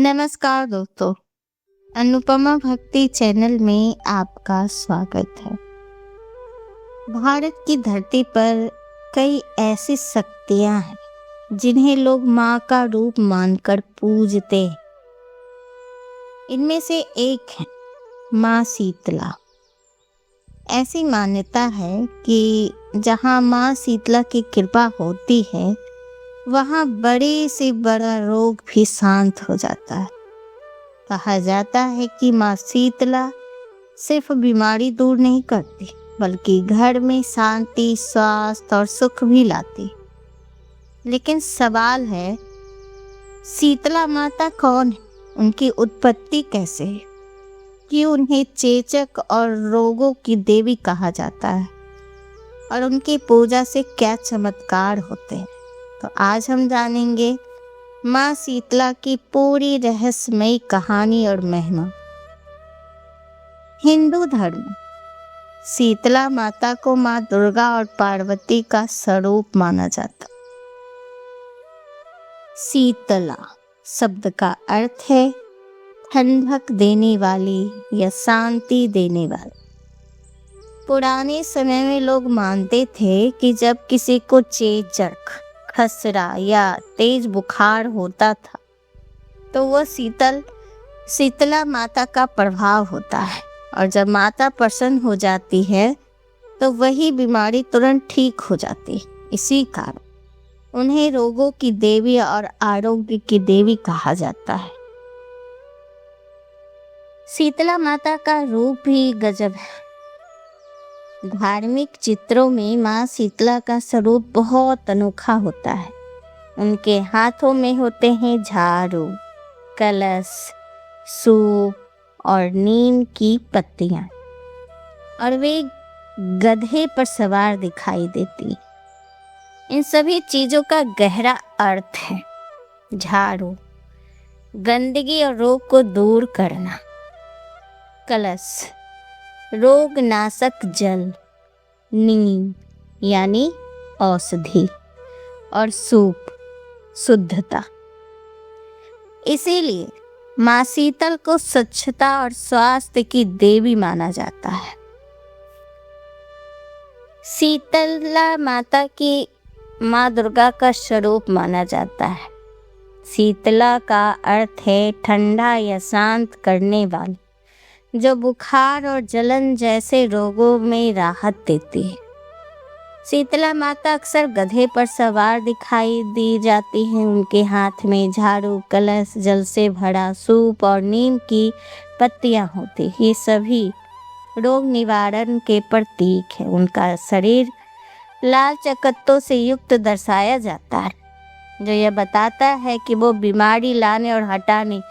नमस्कार दोस्तों, अनुपमा भक्ति चैनल में आपका स्वागत है। भारत की धरती पर कई ऐसी शक्तियां हैं जिन्हें लोग माँ का रूप मानकर पूजते हैं। इनमें से एक है माँ शीतला। ऐसी मान्यता है कि जहाँ माँ शीतला की कृपा होती है वहाँ बड़े से बड़ा रोग भी शांत हो जाता है। कहा जाता है कि माँ शीतला सिर्फ बीमारी दूर नहीं करती बल्कि घर में शांति, स्वास्थ्य और सुख भी लाती। लेकिन सवाल है, शीतला माता कौन है? उनकी उत्पत्ति कैसे है कि उन्हें चेचक और रोगों की देवी कहा जाता है और उनकी पूजा से क्या चमत्कार होते हैं? तो आज हम जानेंगे माँ शीतला की पूरी रहस्यमयी कहानी और महिमा। हिंदू धर्म शीतला माता को माँ दुर्गा और पार्वती का स्वरूप माना जाता। शीतला शब्द का अर्थ है ठंडक देने वाली या शांति देने वाली। पुराने समय में लोग मानते थे कि जब किसी को चेचक, खसरा या तेज बुखार होता था तो वह शीतला माता का प्रभाव होता है, और जब माता प्रसन्न हो जाती है तो वही बीमारी तुरंत ठीक हो जाती है। इसी कारण उन्हें रोगों की देवी और आरोग्य की देवी कहा जाता है। शीतला माता का रूप भी गजब है। धार्मिक चित्रों में माँ शीतला का स्वरूप बहुत अनोखा होता है। उनके हाथों में होते हैं झाड़ू, कलश, सूप और नीम की पत्तियां, और वे गधे पर सवार दिखाई देती। इन सभी चीजों का गहरा अर्थ है। झाड़ू, गंदगी और रोग को दूर करना। कलश, रोग नाशक जल, नीम यानी औषधि, और सूप, शुद्धता। इसीलिए माँ शीतल को स्वच्छता और स्वास्थ्य की देवी माना जाता है। शीतला माता की माँ दुर्गा का स्वरूप माना जाता है। शीतला का अर्थ है ठंडा या शांत करने वाली, जो बुखार और जलन जैसे रोगों में राहत देती है। शीतला माता अक्सर गधे पर सवार दिखाई दी जाती हैं। उनके हाथ में झाड़ू, कलश, जल से भरा सूप और नीम की पत्तियां होती। ये सभी रोग निवारण के प्रतीक है। उनका शरीर लाल चकत्तों से युक्त दर्शाया जाता है, जो यह बताता है कि वो बीमारी लाने और हटाने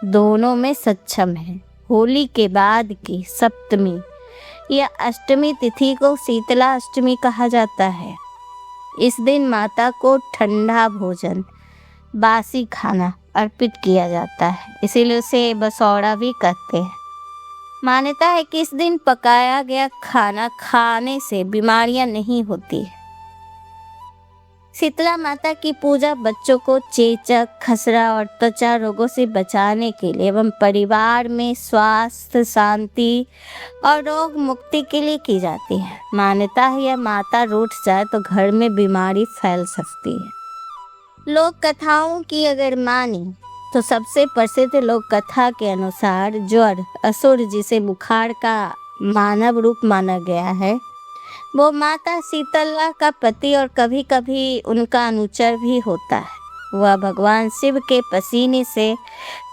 दोनों में सक्षम है। होली के बाद की सप्तमी या अष्टमी तिथि को शीतला अष्टमी कहा जाता है। इस दिन माता को ठंडा भोजन, बासी खाना अर्पित किया जाता है, इसीलिए उसे बसौड़ा भी कहते हैं। मान्यता है कि इस दिन पकाया गया खाना खाने से बीमारियां नहीं होती। शीतला माता की पूजा बच्चों को चेचक, खसरा और त्वचा रोगों से बचाने के लिए एवं परिवार में स्वास्थ्य, शांति और रोग मुक्ति के लिए की जाती है। मान्यता है यह माता रूठ जाए तो घर में बीमारी फैल सकती है। लोक कथाओं की अगर मानी तो सबसे प्रसिद्ध लोक कथा के अनुसार ज्वर, असुर जिसे बुखार का मानव रूप माना गया है, वो माता शीतला का पति और कभी कभी उनका अनुचर भी होता है। वह भगवान शिव के पसीने से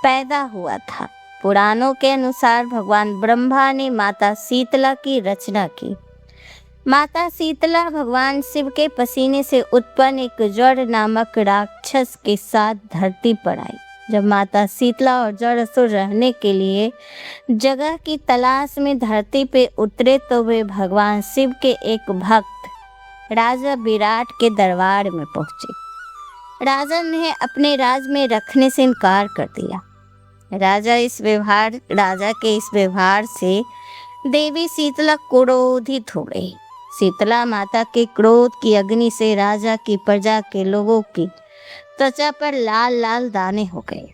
पैदा हुआ था। पुराणों के अनुसार भगवान ब्रह्मा ने माता शीतला की रचना की। माता शीतला भगवान शिव के पसीने से उत्पन्न एक ज्वर नामक राक्षस के साथ धरती पर आई। जब माता शीतला और जड़ रहने के लिए जगह की तलाश में धरती पे उतरे तो वे भगवान शिव के एक भक्त राजा विराट के दरबार में पहुंचे। राजा ने अपने राज में रखने से इनकार कर दिया। राजा के इस व्यवहार से देवी शीतला क्रोधित हो गई। शीतला माता के क्रोध की अग्नि से राजा की प्रजा के लोगों की त्वचा पर लाल लाल दाने हो गए।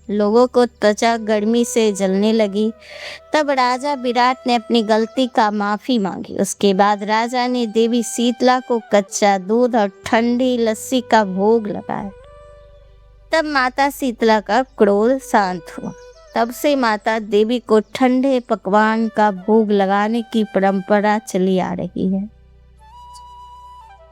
लोगों को त्वचा गर्मी से जलने लगी। तब राजा विराट ने अपनी गलती का माफी मांगी। उसके बाद राजा ने देवी शीतला को कच्चा दूध और ठंडी लस्सी का भोग लगाया। तब माता शीतला का क्रोध शांत हुआ। तब से माता देवी को ठंडे पकवान का भोग लगाने की परंपरा चली आ रही है।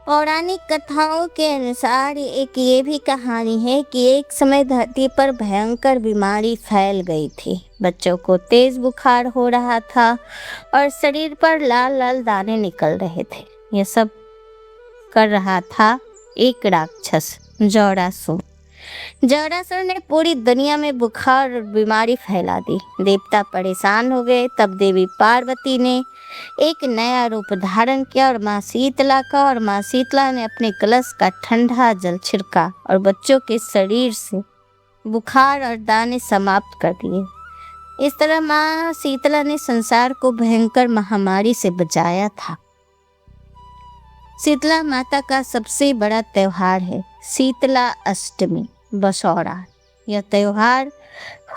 पौराणिक कथाओं के अनुसार एक ये भी कहानी है कि एक समय धरती पर भयंकर बीमारी फैल गई थी। बच्चों को तेज बुखार हो रहा था और शरीर पर लाल लाल दाने निकल रहे थे। यह सब कर रहा था एक राक्षस जौरासुर। जौरासुर ने पूरी दुनिया में बुखार और बीमारी फैला दी। देवता परेशान हो गए। तब देवी पार्वती ने एक नया रूप धारण किया और माँ शीतला ने अपने कलश का ठंडा जल छिड़का और बच्चों के शरीर से बुखार और दाने समाप्त कर दिए। इस तरह माँ शीतला ने संसार को भयंकर महामारी से बचाया था। शीतला माता का सबसे बड़ा त्योहार है शीतला अष्टमी बसौरा। यह त्योहार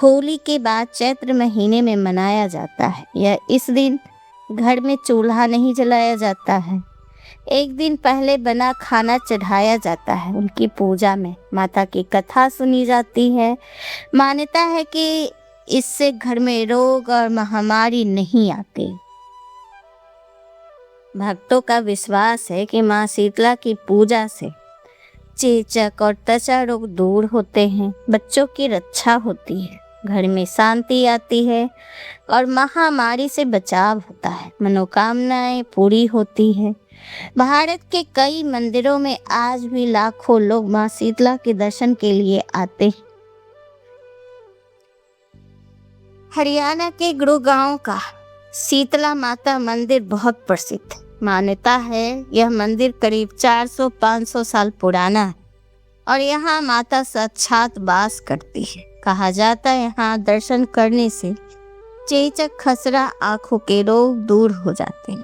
होली के बाद चैत्र महीने में मनाया जाता है। इस दिन घर में चूल्हा नहीं जलाया जाता है। एक दिन पहले बना खाना चढ़ाया जाता है। उनकी पूजा में माता की कथा सुनी जाती है। मान्यता है कि इससे घर में रोग और महामारी नहीं आते। भक्तों का विश्वास है कि माँ शीतला की पूजा से चेचक और त्वचा रोग दूर होते हैं, बच्चों की रक्षा होती है, घर में शांति आती है और महामारी से बचाव होता है, मनोकामनाएं पूरी होती है। भारत के कई मंदिरों में आज भी लाखों लोग माँ शीतला के दर्शन के लिए आते हैं। हरियाणा के गुरुगांव का शीतला माता मंदिर बहुत प्रसिद्ध है। मान्यता है यह मंदिर करीब 400-500 साल पुराना है और यहाँ माता साक्षात वास करती है। कहा जाता है यहाँ दर्शन करने से चेचक, खसरा, आंखों के रोग दूर हो जाते हैं।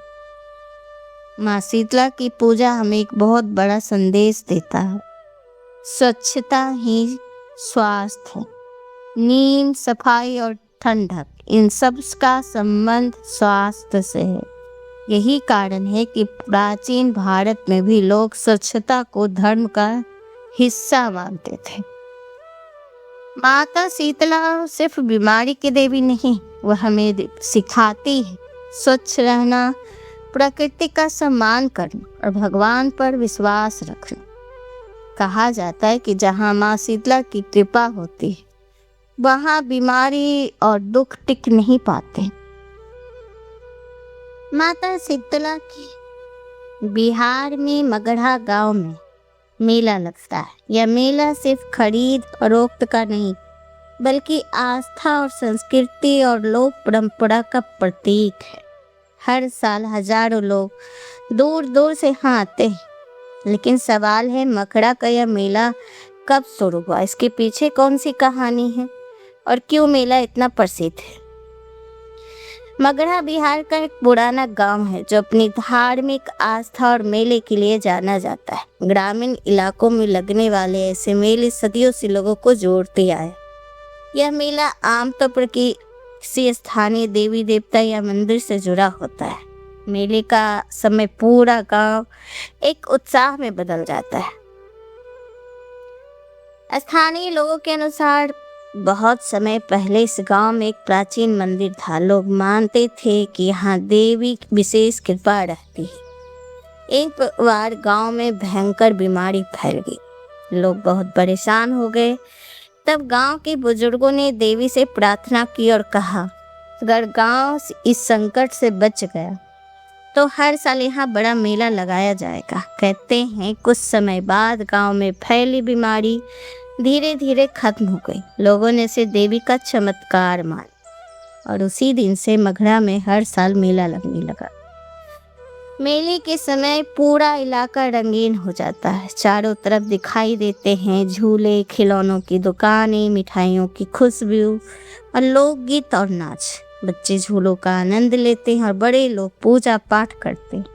माँ शीतला की पूजा हमें एक बहुत बड़ा संदेश देता है। स्वच्छता ही स्वास्थ्य है। नींद, सफाई और ठंडक, इन सब का संबंध स्वास्थ्य से है। यही कारण है कि प्राचीन भारत में भी लोग स्वच्छता को धर्म का हिस्सा मानते थे। माता शीतला सिर्फ बीमारी की देवी नहीं, वह हमें सिखाती है स्वच्छ रहना, प्रकृति का सम्मान करना और भगवान पर विश्वास रखना। कहा जाता है कि जहाँ माँ शीतला की कृपा होती है वहाँ बीमारी और दुख टिक नहीं पाते। माता शीतला की बिहार में मगधा गांव में मेला लगता है। यह मेला सिर्फ खरीद फरोख्त का नहीं, बल्कि आस्था और संस्कृति और लोक परंपरा का प्रतीक है। हर साल हजारों लोग दूर दूर से यहाँ आते हैं। लेकिन सवाल है, मगधा का यह मेला कब शुरू हुआ? इसके पीछे कौन सी कहानी है और क्यों मेला इतना प्रसिद्ध है? मगधा बिहार का एक पुराना गांव है जो अपनी धार्मिक आस्था और मेले के लिए जाना जाता है। ग्रामीण इलाकों में लगने वाले ऐसे मेले सदियों से लोगों को जोड़ते आए। यह मेला आमतौर पर किसी स्थानीय देवी देवता या मंदिर से जुड़ा होता है। मेले का समय पूरा गांव एक उत्साह में बदल जाता है। स्थानीय लोगों के अनुसार बहुत समय पहले इस गांव में एक प्राचीन मंदिर था। लोग मानते थे कि यहाँ देवी विशेष कृपा रहती है। एक बार गांव में भयंकर बीमारी फैल गई। लोग बहुत परेशान हो गए। तब गांव के बुजुर्गों ने देवी से प्रार्थना की और कहा, अगर गांव इस संकट से बच गया तो हर साल यहाँ बड़ा मेला लगाया जाएगा। कहते हैं कुछ समय बाद गांव में फैली बीमारी धीरे धीरे खत्म हो गई। लोगों ने इसे देवी का चमत्कार माना और उसी दिन से मगधा में हर साल मेला लगने लगा। मेले के समय पूरा इलाका रंगीन हो जाता है। चारों तरफ दिखाई देते हैं झूले, खिलौनों की दुकानें, मिठाइयों की खुशबू और लोकगीत और नाच। बच्चे झूलों का आनंद लेते हैं और बड़े लोग पूजा पाठ करते हैं।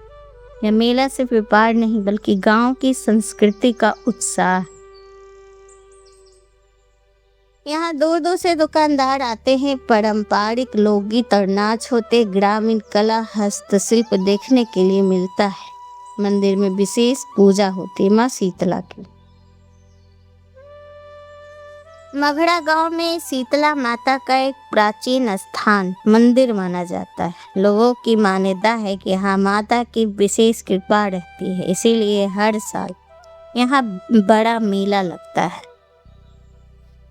यह मेला सिर्फ व्यापार नहीं बल्कि गांव की संस्कृति का उत्साह। यहाँ दूर दूर से दुकानदार आते हैं। पारंपरिक लोकगीत और नाच होते, ग्रामीण कला हस्तशिल्प देखने के लिए मिलता है। मंदिर में विशेष पूजा होती है माँ शीतला की। मगड़ा गांव में शीतला माता का एक प्राचीन स्थान मंदिर माना जाता है। लोगों की मान्यता है कि यहाँ माता की विशेष कृपा रहती है, इसीलिए हर साल यहाँ बड़ा मेला लगता है।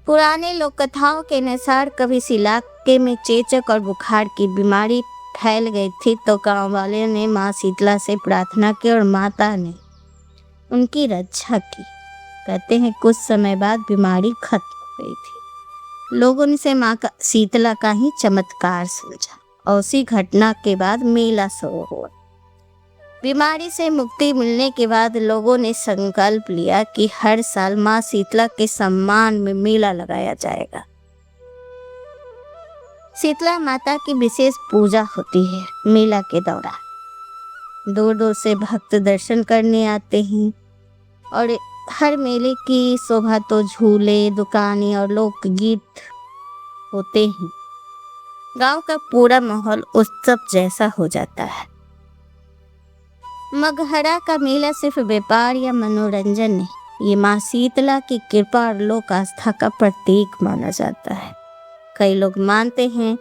पुराने लोक कथाओं के अनुसार कभी इस इलाके में चेचक और बुखार की बीमारी फैल गई थी, तो गांव वाले ने माँ शीतला से प्रार्थना की और माता ने उनकी रक्षा की। कहते हैं कुछ समय बाद बीमारी खत्म हो गई थी। लोगों ने इसे माँ शीतला का ही चमत्कार समझा और उसी घटना के बाद मेला शुरू हुआ। बीमारी से मुक्ति मिलने के बाद लोगों ने संकल्प लिया कि हर साल माँ शीतला के सम्मान में मेला लगाया जाएगा। शीतला माता की विशेष पूजा होती है मेला के दौरान। दूर दूर से भक्त दर्शन करने आते हैं और हर मेले की शोभा तो झूले, दुकानें और लोकगीत होते हैं। गांव का पूरा माहौल उत्सव जैसा हो जाता है। मगहरा का मेला सिर्फ व्यापार या मनोरंजन नहीं, ये माँ शीतला की कृपा और लोक आस्था का प्रतीक माना जाता है। कई लोग मानते हैं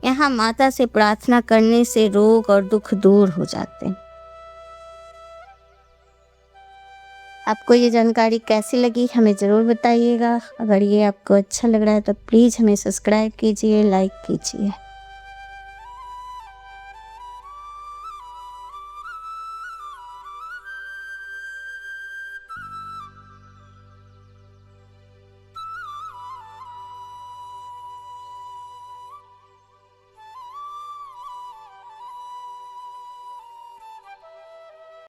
यहाँ माता से प्रार्थना करने से रोग और दुख दूर हो जाते हैं। आपको ये जानकारी कैसी लगी हमें ज़रूर बताइएगा। अगर ये आपको अच्छा लग रहा है तो प्लीज़ हमें सब्सक्राइब कीजिए, लाइक कीजिए।